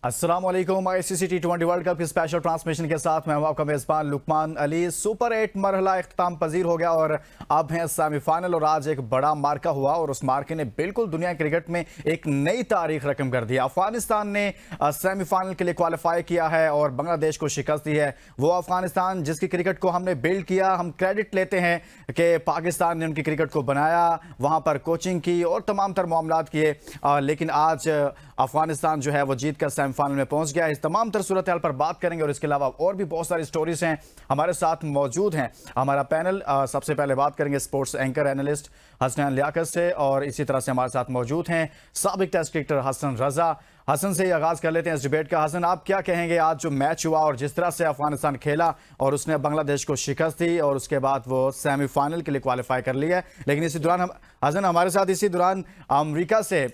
अस्सलामुअलैकुम। ICC T20 world cup की special transmission के साथ मैं हूं आपका मेज़बान लुकमान अली। सुपर 8 मरहला इख्तिताम पजीर हो गया और अब है सेमीफाइनल। और आज एक बड़ा मार्का हुआ और उस मार्के ने बिल्कुल दुनिया क्रिकेट में एक नई तारीख रकम कर दी। अफगानिस्तान ने सेमीफाइनल के लिए क्वालिफाई किया है और बांग्लादेश को शिकस्त दी है। वो अफगानिस्तान जिसकी क्रिकेट को हमने बिल्ड किया, हम क्रेडिट लेते हैं कि पाकिस्तान ने उनकी क्रिकेट को बनाया, वहां पर कोचिंग की और तमाम तर मामलात किए, लेकिन आज अफगानिस्तान जो है वो जीत कर सेमीफाइनल में पहुंच गया। इस तमाम तर सूरत हाल पर बात करेंगे और इसके अलावा और भी बहुत सारी स्टोरीज हैं। हमारे साथ मौजूद हैं हमारा पैनल। सबसे पहले बात करेंगे sports anchor analyst Hasnain Liaquat से, और इसी तरह से हमारे साथ मौजूद हैं साबिक टेस्ट क्रिकेटर हसन रजा। हसन से ही आगाज कर लेते हैं इस डिबेट का। हसन, आप क्या कहेंगे आज जो मैच हुआ और जिस तरह से अफगानिस्तान खेला और उसने बांग्लादेश को शिकस्त दी और उसके बाद वो सेमीफाइनल के लिए क्वालिफाई कर लिया है। लेकिन इसी दौरान हसन हमारे साथ इसी दौरान अमेरिका से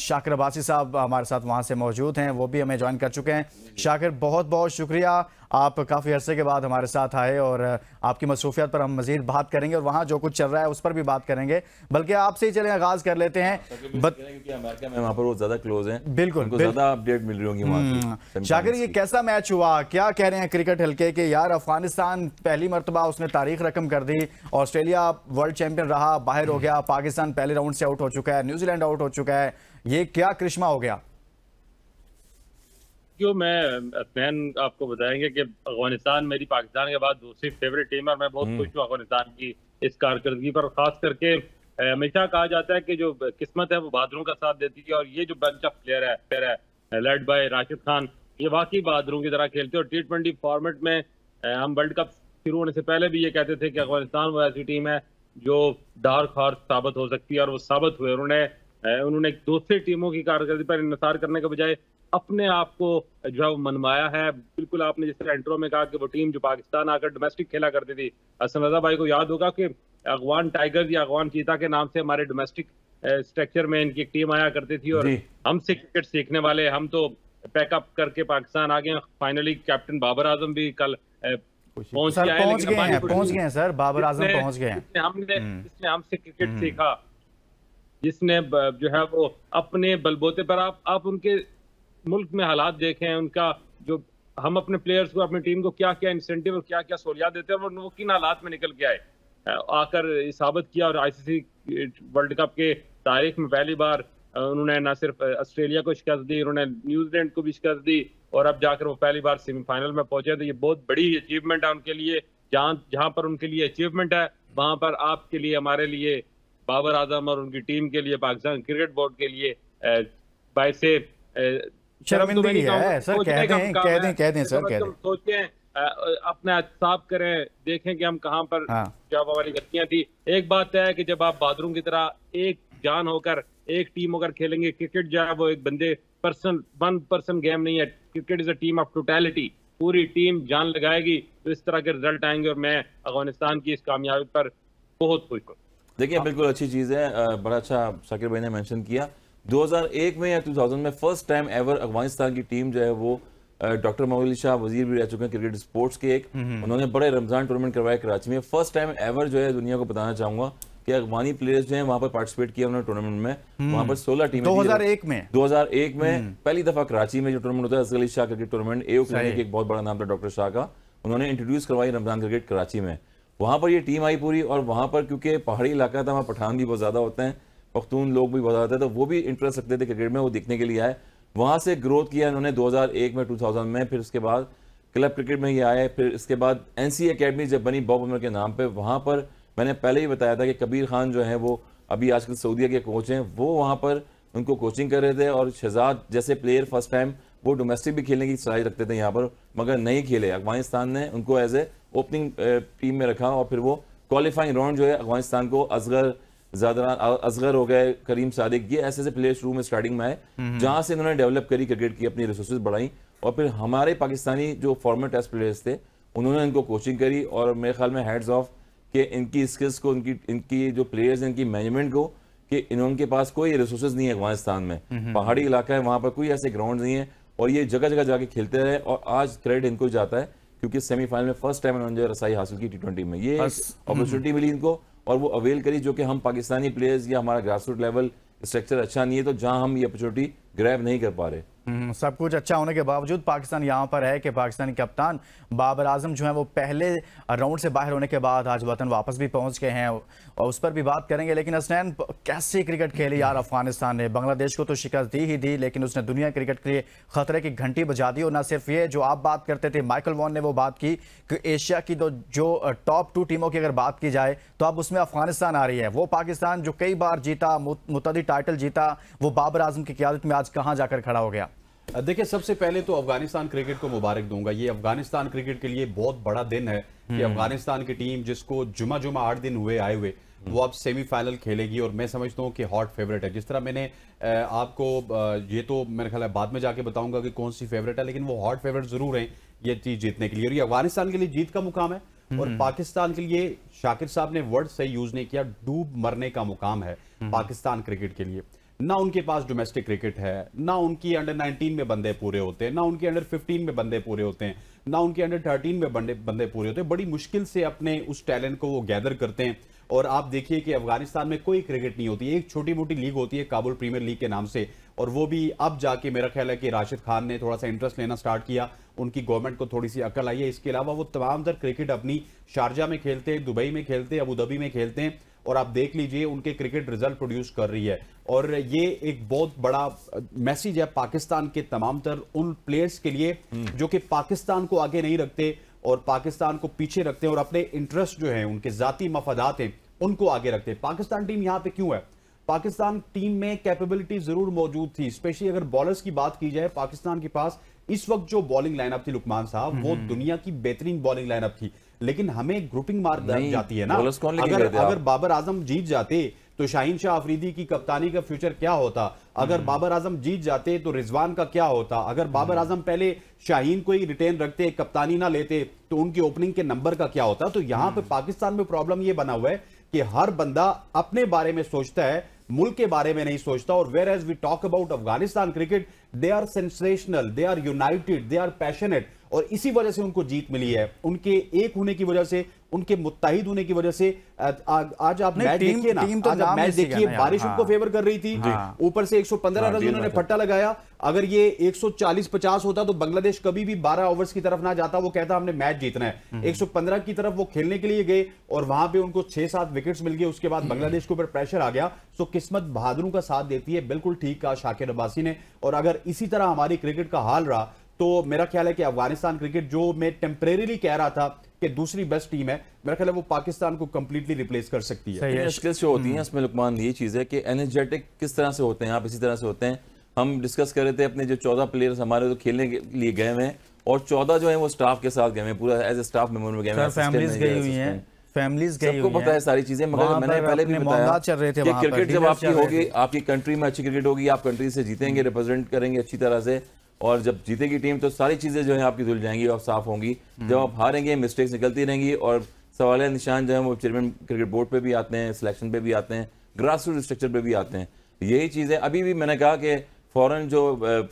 शाकिर अब्बासी साहब हमारे साथ वहां से मौजूद हैं, वो भी हमें ज्वाइन कर चुके हैं। शाकिर, बहुत बहुत शुक्रिया, आप काफ़ी अरसे के बाद हमारे साथ आए और आपकी मसरूफियत पर हम मजीद बात करेंगे और वहाँ जो कुछ चल रहा है उस पर भी बात करेंगे। बल्कि आपसे ही चलें, आगाज़ कर लेते हैं। क्योंकि अमेरिका में वहाँ पर वो ज़्यादा क्लोज हैं, बिल्कुल ज़्यादा अपडेट मिल रही होंगी वहाँ की। शाकिर, ये कैसा मैच हुआ? क्या कह रहे हैं क्रिकेट हल्के के? यार, अफगानिस्तान पहली मरतबा उसने तारीख रकम कर दी। ऑस्ट्रेलिया वर्ल्ड चैंपियन रहा, बाहर हो गया। पाकिस्तान पहले राउंड से आउट हो चुका है, न्यूजीलैंड आउट हो चुका है। ये क्या करिश्मा हो गया? क्यों, मैं आपको बताएंगे कि अफगानिस्तान मेरी पाकिस्तान के बाद दूसरी फेवरेट टीम है और मैं बहुत खुश हूँ अफगानिस्तान की इस कारकर्दगी पर। खास करके हमेशा कहा जाता है कि जो किस्मत है वो बहादुरों का साथ देती है, और ये जो बंच ऑफ प्लेयर है लेड बाय राशिद खान, ये वाकई बहादुरों की तरह खेलते हैं। और T20 फॉर्मेट में हम वर्ल्ड कप शुरू होने से पहले भी ये कहते थे कि अफगानिस्तान वो ऐसी टीम है जो डार्क हॉर्स साबित हो सकती है, और वो साबित हुए। उन्होंने दूसरी टीमों की कारकर्दगी पर इंतजार करने के बजाय अपने आप को जो है वो मनवाया है। बिल्कुल आपने जिस तरह इंट्रो में कहा कि वो टीम जो पाकिस्तान आकर डोमेस्टिक खेला करती थी, हसन रजा भाई को याद होगा कि अफगान टाइगर्स या अफगान चीता के नाम से हमारे डोमेस्टिक स्ट्रक्चर में इनकी एक टीम आया करती थी, और हमसे क्रिकेट सीखने वाले हम तो पैकअप करके पाकिस्तान आ गए। फाइनली कैप्टन बाबर आजम भी कल पहुंच गए हैं सर। बाबर आजम पहुंच गए हैं। जिसने हमसे क्रिकेट सीखा, जिसने जो है वो अपने बलबूते पर आप उनके मुल्क में हालात देखें, उनका जो हम अपने प्लेयर्स को, अपनी टीम को क्या क्या इंसेंटिव और क्या क्या सहूलियात देते हैं, वो किन हालात में निकल के आए, आकर साबित किया। और ICC वर्ल्ड कप के तारीख में पहली बार उन्होंने न सिर्फ ऑस्ट्रेलिया को शिकस्त दी, उन्होंने न्यूजीलैंड को भी शिकस्त दी, और अब जाकर वो पहली बार सेमीफाइनल में पहुंचे। तो ये बहुत बड़ी अचीवमेंट है उनके लिए। जहां पर उनके लिए अचीवमेंट है, वहां पर आपके लिए, हमारे लिए, बाबर आजम और उनकी टीम के लिए, पाकिस्तान क्रिकेट बोर्ड के लिए बायसे शर्मिंदगी है सर। कह दें सर। सोचें, अपना साफ करें, देखें कि हम कहां पर जब हमारी गलतियां थी। एक बात है कि जब आप बहादुरों की तरह एक जान होकर, एक टीम होकर खेलेंगे, क्रिकेट जो है वो एक वन पर्सन गेम नहीं है। Cricket is a team of totality. पूरी टीम जान लगाएगी तो इस तरह के रिजल्ट आएंगे, और मैं अफगानिस्तान की इस कामयाबी पर बहुत खुश हूँ। देखिए, बिल्कुल अच्छी चीज़ है, बड़ा अच्छा शाकिर भाई ने मेंशन किया। 2001 में या 2000 में फर्स्ट टाइम एवर अफगानिस्तान की टीम जो है वो डॉक्टर मोहम्मद शाह वजीर भी रह चुके हैं क्रिकेट स्पोर्ट्स के एक, उन्होंने बड़े रमजान टूर्नामेंट करवाया कराची में। फर्स्ट टाइम एवर जो है दुनिया को बताना चाहूंगा कि अफगानी प्लेयर्स जो हैं वहां पर पार्टिसिपेट किया उन्होंने टूर्नामेंट में। वहां पर 16 टीमें 2001 में पहली दफा कराची में जो टूर्नामेंट होता है असगर अली शाह क्रिकेट टूर्नामेंट, एक बहुत बड़ा नाम था डॉक्टर शाह का, उन्होंने इंट्रोड्यूस करवाई रमजान क्रिकेट कराची में। वहां पर ये टीम आई पूरी, और वहां पर क्योंकि पहाड़ी इलाका था, वहाँ पठान भी बहुत ज्यादा होते हैं, पख्तून लोग भी बहुत ज्यादा थे, तो वो भी इंटरेस्ट रखते थे क्रिकेट में, वो देखने के लिए आए। वहां से ग्रोथ किया इन्होंने 2001 में, 2000 में, फिर उसके बाद क्लब क्रिकेट में ये आए। फिर इसके बाद NCA अकेडमी जब बनी बॉब उमर के नाम पे, वहां पर मैंने पहले ही बताया था कि कबीर खान जो है वो अभी आजकल सऊदीया के कोच हैं, वो वहां पर उनको कोचिंग कर रहे थे। और शहजाद जैसे प्लेयर फर्स्ट टाइम वो डोमेस्टिक भी खेलने की सलाहियत रखते थे यहाँ पर, मगर नहीं खेले। अफगानिस्तान ने उनको एज ए ओपनिंग टीम में रखा, और फिर वो क्वालिफाइंग राउंड जो है अफगानिस्तान को असगर हो गए, करीम सादिक, ये ऐसे प्लेयर शुरू में स्टार्टिंग में आए, जहां से इन्होंने डेवलप करी क्रिकेट की, अपनी रिसोर्सेज बढ़ाई। और फिर हमारे पाकिस्तानी जो फॉर्मर टेस्ट प्लेयर्स थे उन्होंने इनको कोचिंग करी, और मेरे ख्याल में हेड्स ऑफ कि इनकी स्किल्स को, इनकी जो प्लेयर्स हैं, इनकी मैनेजमेंट को, कि इनके पास कोई रिसोर्सेज नहीं है अफगानिस्तान में, पहाड़ी इलाका है, वहां पर कोई ऐसे ग्राउंड नहीं है, और ये जगह जगह जाके खेलते रहे। और आज क्रेडिट इनको जाता है क्योंकि सेमीफाइनल में फर्स्ट टाइम उन्होंने रसाई हासिल की T20 में, ये अपॉर्चुनिटी मिली इनको, और वो अवेल करी, जो कि हम पाकिस्तानी प्लेयर्स या हमारा ग्रासरूट लेवल स्ट्रक्चर अच्छा नहीं है, तो जहां हम ये अपॉर्चुनिटी ग्रैब नहीं कर पा रहे। सब कुछ अच्छा होने के बावजूद पाकिस्तान यहाँ पर है कि पाकिस्तानी कप्तान बाबर आजम जो है वो पहले राउंड से बाहर होने के बाद आज वतन वापस भी पहुंच गए हैं और उस पर भी बात करेंगे। लेकिन हसनैन, कैसी क्रिकेट खेली यार अफगानिस्तान ने। बांग्लादेश को तो शिकस्त दी ही दी, लेकिन उसने दुनिया क्रिकेट के लिए खतरे की घंटी बजा दी। और न सिर्फ ये, जो आप बात करते थे, माइकल वॉन ने वो बात की कि एशिया की जो टॉप 2 टीमों की अगर बात की जाए तो अब उसमें अफगानिस्तान आ रही है। वो पाकिस्तान जो कई बार जीता, मुतअद्दिद टाइटल जीता, वो बाबर आजम की क़यादत में आज कहाँ जाकर खड़ा हो गया। देखिए, सबसे पहले तो अफगानिस्तान क्रिकेट को मुबारक दूंगा। ये अफगानिस्तान क्रिकेट के लिए बहुत बड़ा दिन है कि अफगानिस्तान की टीम, जिसको जुमा 8 दिन हुए आए हुए, वो अब सेमीफाइनल खेलेगी और मैं समझता हूँ कि हॉट फेवरेट है। जिस तरह मैंने आपको ये तो मेरे ख्याल है बाद में जाके बताऊंगा कि कौन सी फेवरेट है, लेकिन वो हॉट फेवरेट जरूर है ये चीज जीतने के लिए। और ये अफगानिस्तान के लिए जीत का मुकाम है और पाकिस्तान के लिए, शाकिर साहब ने वर्ड सही यूज नहीं किया, डूब मरने का मुकाम है पाकिस्तान क्रिकेट के लिए। ना उनके पास डोमेस्टिक क्रिकेट है, ना उनकी अंडर 19 में बंदे पूरे होते हैं, ना उनके अंडर 15 में बंदे पूरे होते हैं, ना उनके अंडर 13 में बंदे पूरे होते हैं। बड़ी मुश्किल से अपने उस टैलेंट को वो गैदर करते हैं। और आप देखिए कि अफगानिस्तान में कोई क्रिकेट नहीं होती, एक छोटी मोटी लीग होती है काबुल प्रीमियर लीग के नाम से, और वो भी अब जाके मेरा ख्याल है कि राशिद खान ने थोड़ा सा इंटरेस्ट लेना स्टार्ट किया, उनकी गवर्नमेंट को थोड़ी सी अकल आई है। इसके अलावा वो तमाम तर क्रिकेट अपनी शारजा में खेलते हैं, दुबई में खेलते हैं, अबू धाबी में खेलते हैं, और आप देख लीजिए उनके क्रिकेट रिजल्ट प्रोड्यूस कर रही है। और ये एक बहुत बड़ा मैसेज है पाकिस्तान के तमाम तर उन प्लेयर्स के लिए जो कि पाकिस्तान को आगे नहीं रखते और पाकिस्तान को पीछे रखते हैं और अपने इंटरेस्ट जो है, उनके जाती मफादात हैं, उनको आगे रखते हैं। पाकिस्तान टीम यहां पे क्यों है? पाकिस्तान टीम में कैपेबिलिटी जरूर मौजूद थी, स्पेशली अगर बॉलर्स की बात की जाए। पाकिस्तान के पास इस वक्त जो बॉलिंग लाइनअप थी लुकमान साहब, वो दुनिया की बेहतरीन बॉलिंग लाइनअप थी, लेकिन हमें ग्रुपिंग मार जाती है ना। अगर बाबर आजम जीत जाते तो शाहीन शाह अफरीदी की कप्तानी का फ्यूचर क्या होता? अगर बाबर आजम जीत जाते तो रिजवान का क्या होता? अगर बाबर आजम पहले शाहीन को ही रिटेन रखते, कप्तानी ना लेते, तो उनकी ओपनिंग के नंबर का क्या होता? तो यहां पे पाकिस्तान में प्रॉब्लम ये बना हुआ है कि हर बंदा अपने बारे में सोचता है, मुल्क के बारे में नहीं सोचता। और whereas we talk about Afghanistan cricket, they are sensational, they are united, they are passionate, और इसी वजह से उनको जीत मिली है। उनके एक होने की वजह से, उनके मुत्ताहिद होने की वजह से। आज आप मैच देखिए ना, आज आप मैच देखिए, बारिश उनको फेवर कर रही थी, ऊपर से 115 रन उन्होंने फट्टा लगाया। अगर ये 140-50 होता तो बांग्लादेश कभी भी 12 ओवर्स की तरफ ना जाता, वो कहता हमने मैच जीतना है। 115 की तरफ वो खेलने के लिए गए और वहां पे उनको 6-7 विकेट्स मिल गए। उसके बाद बांग्लादेश के ऊपर प्रेशर आ गया। सो किस्मत बहादुरों का साथ देती है, बिल्कुल ठीक कहा शाकिर अब्बासी ने। और अगर इसी तरह हमारी क्रिकेट का हाल रहा तो मेरा ख्याल है कि अफगानिस्तान क्रिकेट, जो मैं टेम्परेरी कह रहा था कि दूसरी बेस्ट टीम है, मेरा ख्याल है वो पाकिस्तान को कंप्लीटली रिप्लेस कर सकती है। स्किल्स जो होती हैं उसमें लुकमान ये चीज़ है कि एनर्जेटिक किस तरह से होते हैं आप, इसी तरह से होते हैं। हम डिस्कस कर रहे थे अपने जो 14 प्लेयर्स हमारे तो खेलने के लिए गए हुए हैं, और 14 जो है वो स्टाफ के साथ गए हैं, पूरा एज ए स्टाफ मेंबर में गए हैं, फैमिलीज गई हुई हैं, फैमिलीज गई हुई हैं, सबको पता है सारी चीजें। मगर मैंने पहले भी बताया चल रहे थे कि क्रिकेट जब आपकी होगी, आपकी कंट्री में अच्छी क्रिकेट होगी, आप कंट्री से जीतेंगे, रिप्रेजेंट करेंगे अच्छी तरह से, और जब जीतेगी टीम तो सारी चीजें जो है आपकी धुल जाएंगी और साफ होंगी। जब आप हारेंगे, मिस्टेक्स निकलती रहेंगी, और सवाल निशान जो है वो चेयरमैन क्रिकेट बोर्ड पे भी आते हैं, सिलेक्शन पे भी आते हैं, ग्रास रूट स्ट्रक्चर पे भी आते हैं। यही चीज़ है। अभी भी मैंने कहा कि फॉरेन जो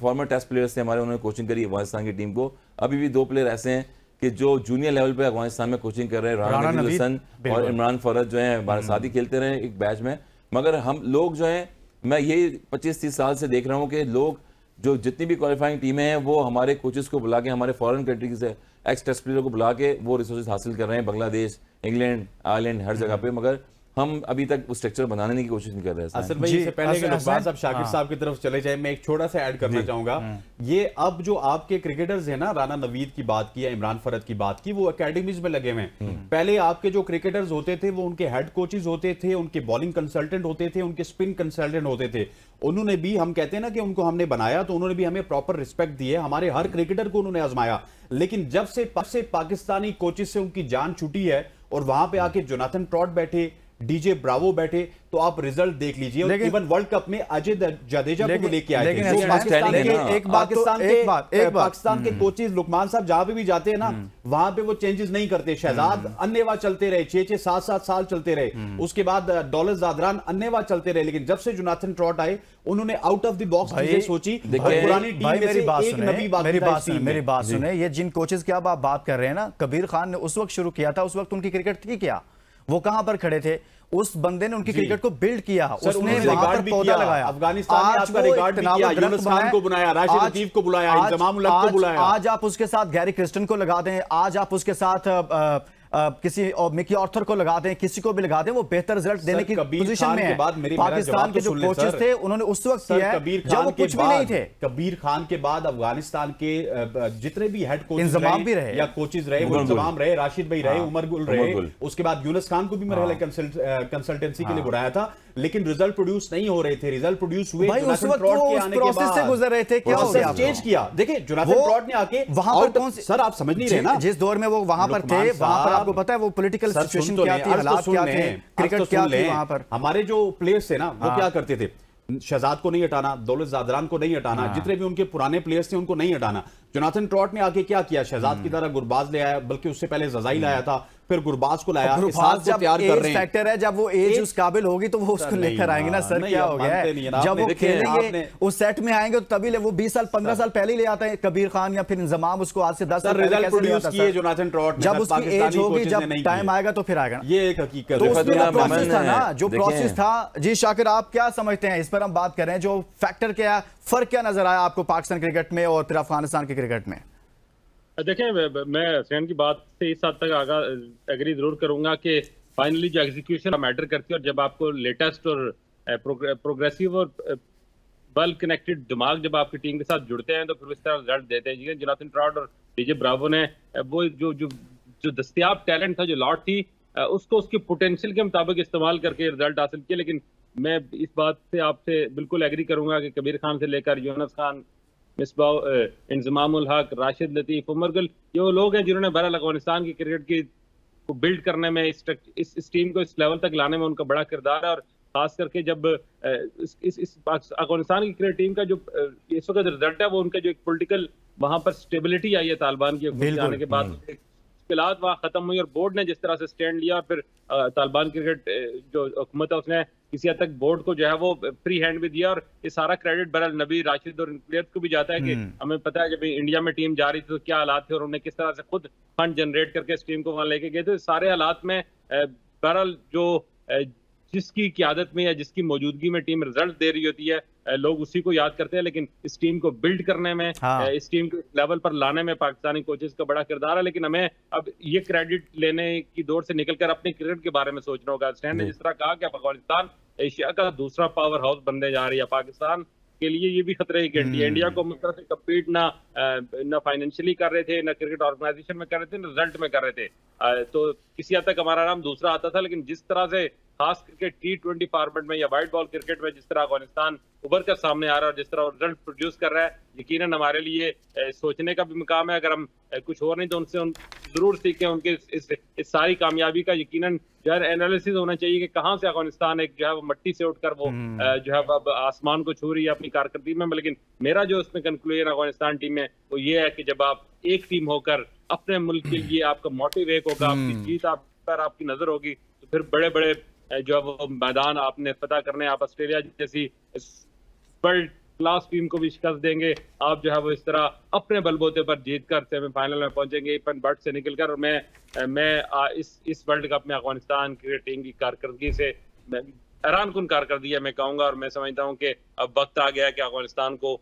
फॉर्मर टेस्ट प्लेयर्स थे हमारे, उन्होंने कोचिंग करी अफगानिस्तान की टीम को। अभी भी 2 प्लेयर ऐसे हैं कि जो जूनियर लेवल पे अफगानिस्तान में कोचिंग कर रहे हैं, राना नवीद हसन और इमरान फरज जो है हमारे साथ ही खेलते रहे एक बैच में। मगर हम लोग जो हैं, मैं यही 25-30 साल से देख रहा हूँ कि लोग जो जितनी भी क्वालिफाइंग टीमें हैं वो हमारे कोचेस को बुला के, हमारे फॉरेन कंट्री से एक्स टेस्ट प्लेयर को बुला के वो रिसोर्सेज हासिल कर रहे हैं, बांग्लादेश, इंग्लैंड, आयरलैंड, हर जगह पे। मगर हम अभी तक उस स्ट्रक्चर बनाने की कोशिश नहीं कर रहे हैं। असल में इससे पहले कि लुकमान साहब शाकिर साहब की तरफ चले जाए, मैं एक छोटा सा ऐड करना चाहूंगा। ये अब जो आपके क्रिकेटर्स हैं ना, राना नवीद की बात की या इमरान फरद की बात की, वो एकेडमीज में लगे हुए हैं। पहले आपके जो क्रिकेटर्स होते थे वो उनके हेड कोचेज होते थे, उनके बॉलिंग कंसल्टेंट होते थे, उनके स्पिन कंसल्टेंट होते थे। उन्होंने भी, हम कहते हैं ना कि उनको हमने बनाया, तो उन्होंने भी हमें प्रॉपर रिस्पेक्ट दी है, हमारे हर क्रिकेटर को उन्होंने आजमाया। लेकिन जब से पाकिस्तानी कोचेज से उनकी जान छुटी है और वहां पे आके जोनाथन ट्रॉट बैठे, डीजे ब्रावो बैठे, तो आप रिजल्ट देख लीजिए। इवन वर्ल्ड कप में अजय जडेजा को लेके आए थे। पाकिस्तान के कोचेज लुकमान साहब जहां पे भी जाते हैं ना, वहां पे वो चेंजेस नहीं करते। शहजाद अन्नेवा चलते रहे, 6-6, 7-7 साल चलते रहे। उसके बाद दौलत ज़ादरान अन्नेवा चलते रहे। लेकिन जब से जोनाथन ट्रॉट आए, उन्होंने आउट ऑफ द बॉक्स चीजें सोची। पुरानी टीम में से एक नबी मेरी बात सुने, ये जिन कोचेज की आप बात कर रहे हैं ना, कबीर खान ने उस वक्त शुरू किया था, उस वक्त उनकी क्रिकेट थी क्या? वो कहां पर खड़े थे? उस बंदे ने उनकी क्रिकेट को बिल्ड किया, उसने वहां पर पौधा लगाया, अफगानिस्तान ने आपका रिकॉर्ड भी किया, यूनुस खान को बुलाया, राशिद लतीफ को बुलाया, इंजमाम उल हक को बुलाया। आज आप उसके साथ गैरी क्रिस्टन को लगा दें, आज आप उसके साथ किसी और मिकी ऑर्थर को लगा दें, किसी को भी लगा दें, वो बेहतर रिजल्ट देने की पोजीशन में है। पाकिस्तान के जो कोचेस थे उन्होंने उस वक्त किया है जब वो कुछ भी नहीं थे। कबीर खान के बाद अफगानिस्तान के जितने भी हेड कोच इंजमाम भी रहे या कोचेस रहे, वो इंजमाम रहे, राशिद भाई रहे, उमर गुल रहे, उसके बाद यूनुस खान को भी मेरे कंसल्टेंसी के लिए बुलाया था, लेकिन रिजल्ट प्रोड्यूस नहीं हो रहे थे। रिजल्ट प्रोड्यूस हुए जोनाथन ट्रॉट के आने के बाद, से गुजर रहे थे, क्या हो गया? चेंज किया। देखिए जोनाथन ट्रॉट ने आके वहां पर कौन सर, आप समझ नहीं रहे ना, जिस दौर में वो वहां पर थे, वहां पर आपको पता है वो पॉलिटिकल सिचुएशन क्या थी, हालात क्या थे, क्रिकेट क्या थी वहां पर। हमारे जो प्लेयर्स थे ना, वो क्या करते थे, शहजाद को नहीं हटाना, दौलत ज़ादरान को नहीं हटाना, जितने भी उनके पुराने प्लेयर्स थे उनको नहीं हटाना। जोनाथन ट्रॉट ने आके क्या किया, शहजाद की तरह गुरबाज ले आया, बल्कि उससे पहले जज़ाई लाया था, फिर गुरबाज को लाया। जब एज फैक्टर है, जब वो एज उस काबिल होगी तो वो उसको लेकर आएंगे ना सर। क्या हो गया है, जब वो खेलेंगे उस सेट में आएंगे तो तभी वो 20 साल 15 साल पहले ही ले आता है कबीर खान या फिर इंजमाम, उसको आज से 10 साल रिजल्ट प्रोड्यूस किए जोनाथन ट्रॉट। जब उसकी एज होगी, जब टाइम आएगा तो फिर आएगा। ये एक हकीकत है, प्रोसेस था ना, जो प्रोसेस था। जी शाकिर, आप क्या समझते हैं इस पर हम बात कर रहे हैं, जो फैक्टर क्या, फर्क क्या नजर आया आपको पाकिस्तान क्रिकेट में और फिर अफगानिस्तान के क्रिकेट में? देखें, मैं हसनैन की बात से इस हद तक आगा एग्री जरूर करूंगा कि फाइनली जो एग्जीक्यूशन मैटर करती है, और जब आपको लेटेस्ट और प्रोग्रेसिव और वेल कनेक्टेड दिमाग जब आपकी टीम के साथ जुड़ते हैं तो फिर इस तरह रिजल्ट देते हैं। जोनाथन ट्रॉट और डीजे ब्रावो ने वो जो दस्तियाब टैलेंट था, जो लॉट थी, उसको उसके पोटेंशियल के मुताबिक इस्तेमाल करके रिजल्ट हासिल किया। लेकिन मैं इस बात से आपसे बिल्कुल एग्री करूंगा कि कबीर खान से लेकर यूनुस खान, मिसबाह, इंजमाम उल हक, राशिद लतीफ, उमर गुल, ये वो लोग हैं जिन्होंने बहरहाल अफगानिस्तान की क्रिकेट की को बिल्ड करने में, इस टीम को इस लेवल तक लाने में उनका बड़ा किरदार है। और खास करके जब इस अफगानिस्तान की क्रिकेट टीम का जो इस वक्त रिजल्ट है, वो उनका जो एक पॉलिटिकल वहां पर स्टेबिलिटी आई है तालिबान की आने के बाद, मुश्किलात वहाँ खत्म हुई और बोर्ड ने जिस तरह से स्टैंड लिया, और फिर तालिबान क्रिकेट जो हुकूमत है उसने किसी हद तक बोर्ड को जो है वो फ्री हैंड भी दिया। और ये सारा क्रेडिट बहरहाल नबी, राशिद और प्लेयर्स को भी जाता है कि हमें पता है जब इंडिया में टीम जा रही थी तो क्या हालात थे और उन्होंने किस तरह से खुद फंड जनरेट करके इस टीम को वहां लेके गए थे। सारे हालात में बहरहाल जो जिसकी क़यादत में या जिसकी मौजूदगी में टीम रिजल्ट दे रही होती है, लोग उसी को याद करते हैं। लेकिन इस टीम को बिल्ड करने में, इस टीम को लेवल पर लाने में पाकिस्तानी कोचेस का बड़ा किरदार है। लेकिन हमें अब ये क्रेडिट लेने की दौर से निकलकर अपने क्रिकेट के बारे में सोचना होगा। स्टैन ने जिस तरह कहा कि अफगानिस्तान एशिया का दूसरा पावर हाउस बनने जा रही है, पाकिस्तान के लिए ये भी खतरे की घंटी है। इंडिया को उस तरह से कम्पीट ना फाइनेंशियली कर रहे थे, ना क्रिकेट ऑर्गेनाइजेशन में कर रहे थे, ना रिजल्ट में कर रहे थे। तो किसी हद तक हमारा नाम दूसरा आता था। लेकिन जिस तरह से खास करके T20 फॉर्मेट में या वाइट बॉल क्रिकेट में जिस तरह अफगानिस्तान उभर कर सामने आ रहा है और जिस तरह रिजल्ट प्रोड्यूस कर रहा है, यकीनन हमारे लिए सोचने का भी मुकाम है। अगर हम कुछ और नहीं तो उनसे जरूर सीखें उनके इस सारी कामयाबी का। यकीनन जो है एनालिसिस होना चाहिए कि कहाँ से अफगानिस्तान एक जो है वो मट्टी से उठकर वो जो है अब आसमान को छू रही है अपनी कारकर्दगी में। लेकिन मेरा जो उसमें कंक्लूजन अफगानिस्तान टीम में वो ये है कि जब आप एक टीम होकर अपने मुल्क के लिए आपका मोटिव एक होगा, आपकी जीत आप पर आपकी नजर होगी, तो फिर बड़े बड़े जो है वो मैदान आपने फतह करने, आप ऑस्ट्रेलिया जैसी वर्ल्ड क्लास टीम को भी शिकस्त देंगे। आप जो है वो इस तरह अपने बलबूते पर जीत कर सेमीफाइनल में पहुंचेंगे इपन बर्ट से निकलकर। और मैं इस वर्ल्ड कप में अफगानिस्तान क्रिकेट टीम की कारकर्दगी से हैरान कुन कारकर्दगी है मैं कहूंगा। और मैं समझता हूं कि अब वक्त आ गया कि अफगानिस्तान को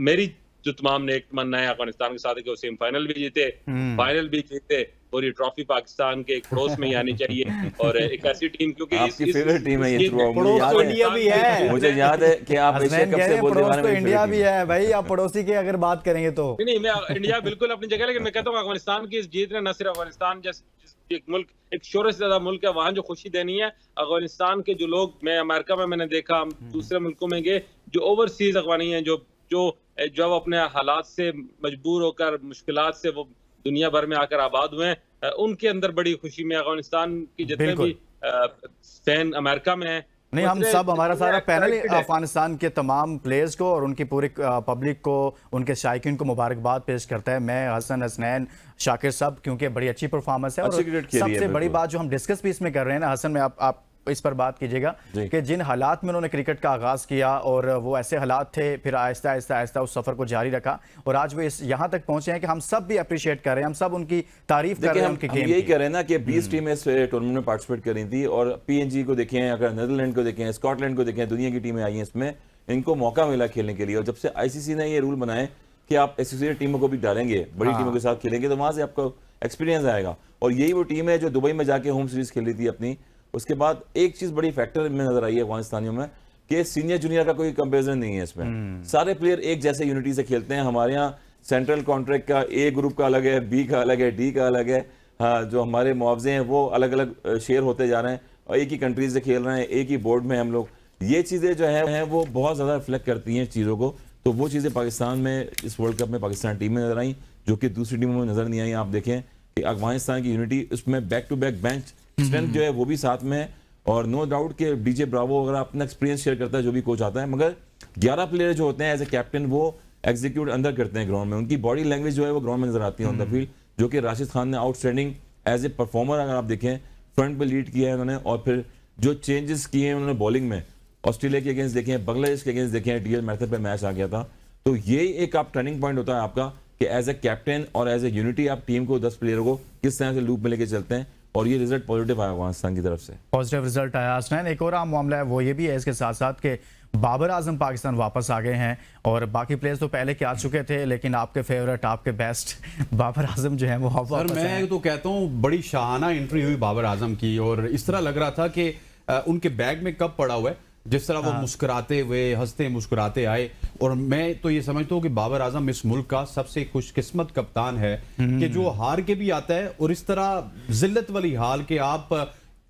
मेरी जो तमाम नेक तमन्ना है अफगानिस्तान के साथ कि वो सेमीफाइनल भी जीते, फाइनल भी जीते, और ये ट्रॉफी पाकिस्तान के एक पड़ोस में ही आनी चाहिए। और एक ऐसी टीम, क्योंकि आपकी फेवरेट टीम है ये, पड़ोस तो इंडिया भी है, मुझे याद है कि आप एशिया कप से बोलने वाले तो इंडिया भी है भाई। आप पड़ोसी की अगर बात करेंगे तो नहीं, मैं इंडिया बिल्कुल अपनी जगह, लेकिन मैं कहता हूँ अफगानिस्तान की इस जीत ने न सिर्फ अफगानिस्तान जैसे एक मुल्क, एक शोर से ज्यादा मुल्क है, वहां जो खुशी देनी है अफगानिस्तान के जो लोग, मैं अमेरिका में मैंने देखा, दूसरे मुल्कों में गए, जो ओवरसीज अफगानी है, जो जब अपने हालात से मजबूर होकर, मुश्किलात से वो दुनिया भर में आकर आबाद हुए हैं, उनके अंदर बड़ी खुशी में अफगानिस्तान की जितने भी फैन अमेरिका में है। नहीं, हम सब, हमारा सारा पैनल अफगानिस्तान के तमाम प्लेयर्स को और उनकी पूरी पब्लिक को, उनके शायकीन को मुबारकबाद पेश करता है। मैं, हसन, हसनैन, शाकिर सब, क्योंकि बड़ी अच्छी परफॉर्मेंस है। और सबसे बड़ी बात जो हम डिस्कस भी इसमें कर रहे हैं ना हसन, मैं इस पर बात कीजिएगा कि जिन हालात में उन्होंने क्रिकेट का आगाज किया और वो ऐसे हालात थे, फिर आहिस्ता आहिस्ता आहिस्ता उस सफर को जारी रखा और आज वो यहाँ तक पहुंचे हैं कि हम सब भी अप्रिशिएट कर रहे हैं, हम सब उनकी तारीफ कर रहे हैं उनके गेम यही कह रहे हैं ना कि 20 टीमें इस टूर्नामेंट में पार्टिसिपेट कर रही थी और पीएनजी को देखें, अगर नीदरलैंड को देखें, स्कॉटलैंड को देखें, दुनिया की टीमें आई हैं इसमें, इनको मौका मिला खेलने के लिए। और जब से आईसीसी ने ये रूल बनाए कि आप एसोसिएटेड टीमों को भी डालेंगे, बड़ी टीमों के साथ खेलेंगे, तो वहां से आपको एक्सपीरियंस आएगा। और यही वो टीम है जो दुबई में जाके होम सीरीज खेल रही थी अपनी। उसके बाद एक चीज बड़ी फैक्टर में नजर आई है अफगानिस्तानियों में कि सीनियर जूनियर का कोई कंपैरिजन नहीं है इसमें। सारे प्लेयर एक जैसे यूनिटी से खेलते हैं। हमारे यहाँ सेंट्रल कॉन्ट्रैक्ट का ए ग्रुप का अलग है, बी का अलग है, डी का अलग है। हाँ, जो हमारे मुआवजे हैं वो अलग अलग शेयर होते जा रहे हैं और एक ही कंट्रीज से खेल रहे हैं, एक ही बोर्ड में हम लोग। ये चीज़ें जो है वो बहुत ज़्यादा रिफ्लेक्ट करती हैं चीज़ों को। तो वो चीज़ें पाकिस्तान में इस वर्ल्ड कप में पाकिस्तान टीम में नजर आई जो कि दूसरी टीमों में नजर नहीं आई। आप देखें कि अफगानिस्तान की यूनिटी, उसमें back to back bench strength जो है वो भी साथ में है। और नो डाउट कि डीजे ब्रावो अगर अपना एक्सपीरियंस शेयर करता है जो भी कोच आता है, मगर 11 प्लेयर जो होते हैं एज ए कैप्टन वो एग्जीक्यूट अंदर करते हैं ग्राउंड में। उनकी बॉडी लैंग्वेज जो है वो ग्राउंड में नजर आती है ऑन द फील्ड, जो कि राशिद खान ने आउटस्टैंडिंग एज ए परफॉर्मर अगर आप देखें फ्रंट पे लीड किया है उन्होंने। और फिर जो चेंजेस किए हैं उन्होंने बॉलिंग में, ऑस्ट्रेलिया के अगेंस्ट देखे हैं, बांग्लादेश के अगेंस्ट देखे हैं, डीएल मैथड पे मैच आ गया था। तो ये एक आप टर्निंग पॉइंट होता है आपका कि एज ए कैप्टन और एज ए यूनिटी आप टीम को 10 प्लेयरों को किस तरह से लूप में लेके चलते हैं। और ये रिजल्ट पॉजिटिव आया अफगानिस्तान की तरफ से, पॉजिटिव रिजल्ट आया। हसनैन, एक और आम मामला है वो ये भी है इसके साथ साथ कि बाबर आजम पाकिस्तान वापस आ गए हैं और बाकी प्लेयर्स तो पहले के आ चुके थे, लेकिन आपके फेवरेट, आपके बेस्ट बाबर आजम जो है वो वापस। मैं तो कहता हूँ बड़ी शाहाना एंट्री हुई बाबर आजम की और इस तरह लग रहा था कि उनके बैग में कब पड़ा हुआ है, जिस तरह वो मुस्कुराते हुए, हंसते मुस्कुराते आए। और मैं तो ये समझता हूँ कि बाबर आजम इस मुल्क का सबसे खुशकिस्मत कप्तान है कि जो हार के भी आता है और इस तरह जिल्लत वाली हाल के आप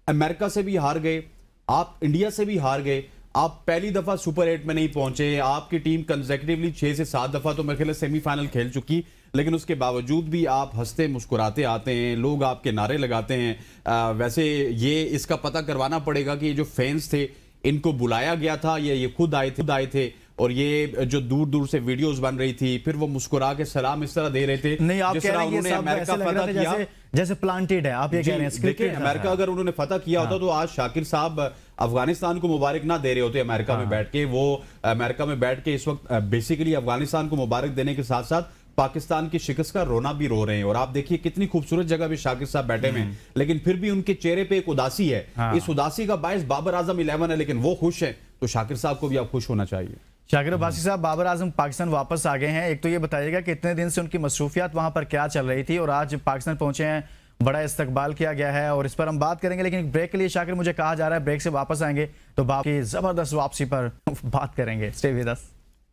अमेरिका से भी हार गए, आप इंडिया से भी हार गए, आप पहली दफा सुपर 8 में नहीं पहुंचे, आपकी टीम कंसेक्यूटिवली 6 से 7 दफा तो मेरे ख्याल सेमीफाइनल खेल चुकी, लेकिन उसके बावजूद भी आप हंसते मुस्कुराते आते हैं, लोग आपके नारे लगाते हैं। वैसे ये इसका पता करवाना पड़ेगा कि जो फैंस थे इनको बुलाया गया था या ये खुद आए थे और ये जो दूर दूर से वीडियोस बन रही थी, फिर वो मुस्कुरा के सलाम इस तरह दे रहे थे। नहीं, आप कह रहे हैं ये सब ऐसे लग रहा था जैसे प्लांटेड है, आप ये कह रहे हैं। देखिए, अमेरिका अगर उन्होंने फतह किया होता तो आज शाकिर साहब अफगानिस्तान को मुबारक ना दे रहे होते अमेरिका में बैठ के। वो अमेरिका में बैठ के इस वक्त बेसिकली अफगानिस्तान को मुबारक देने के साथ साथ पाकिस्तान की शिकस्त का रोना भी रो रहे हैं। और आप देखिए कितनी खूबसूरत जगह पे शाकिर साहब बैठे हुए हैं, लेकिन फिर भी उनके चेहरे पे एक उदासी है। इस उदासी का बायस बाबर आजम 11 है, लेकिन वो खुश है, तो शाकिर साहब को भी आप खुश होना चाहिए। शाकिर अब्बासी साहब, बाबर आजम पाकिस्तान वापस आ गए हैं। एक तो ये बताइएगा कि इतने दिन से उनकी मसरूफियात वहां पर क्या चल रही थी और आज पाकिस्तान पहुंचे हैं, बड़ा इस्तकबाल किया गया है और इस पर हम बात करेंगे। लेकिन ब्रेक के लिए शाकिर मुझे कहा जा रहा है ब्रेक से वापस आएंगे तो बाकी जबरदस्त वापसी पर बात करेंगे। Stay with us.